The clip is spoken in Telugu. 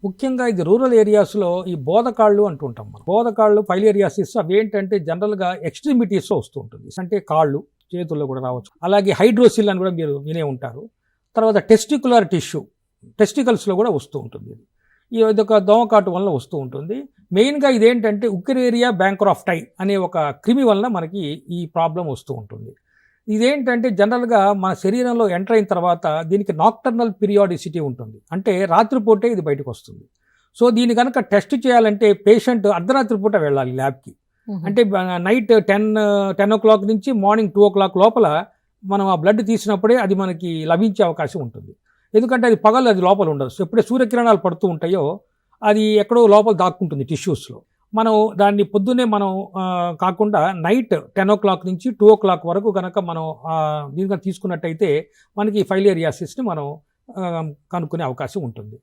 ముఖ్యంగా ఇది రూరల్ ఏరియాస్లో ఈ బోధకాళ్ళు అంటుంటాం మనం. బోధకాళ్ళు ఫైలేరియాసిస్ అవి ఏంటంటే జనరల్గా ఎక్స్ట్రిమిటీస్లో వస్తూ ఉంటుంది. అంటే కాళ్ళు చేతుల్లో కూడా రావచ్చు. అలాగే హైడ్రోసిల్ అని కూడా మీరు వినే ఉంటారు. తర్వాత టెస్టికులర్ టిష్యూ టెస్టికల్స్లో కూడా వస్తూ ఉంటుంది. ఇదొక దోమకాటు వల్ల వస్తూ ఉంటుంది. మెయిన్గా ఇదేంటంటే ఉక్రేరియా బ్యాంక్రాఫ్టై అనే ఒక క్రిమి వలన మనకి ఈ ప్రాబ్లం వస్తూ ఉంటుంది. ఇదేంటంటే జనరల్గా మన శరీరంలో ఎంటర్ అయిన తర్వాత దీనికి నాక్టర్నల్ పీరియాడిసిటీ ఉంటుంది. అంటే రాత్రిపూటే ఇది బయటకు వస్తుంది. సో దీన్ని కనుక టెస్ట్ చేయాలంటే పేషెంట్ అర్ధరాత్రి పూట వెళ్ళాలి ల్యాబ్కి. అంటే నైట్ 10 నుంచి మార్నింగ్ 2 లోపల మనం ఆ బ్లడ్ తీసినప్పుడే అది మనకి లభించే అవకాశం ఉంటుంది. ఎందుకంటే అది పగలు అది లోపల ఉండదు. సో ఎప్పుడే సూర్యకిరణాలు పడుతూ ఉంటాయో అది ఎక్కడో లోపల దాక్కుంటుంది టిష్యూస్లో. మనం దాన్ని పొద్దున్నే మనం కాకుండా నైట్ 10 నుంచి 2 వరకు కనుక మనం దీనిగా తీసుకున్నట్టయితే మనకి ఫైలేరియాసిస్ని మనం కనుక్కునే అవకాశం ఉంటుంది.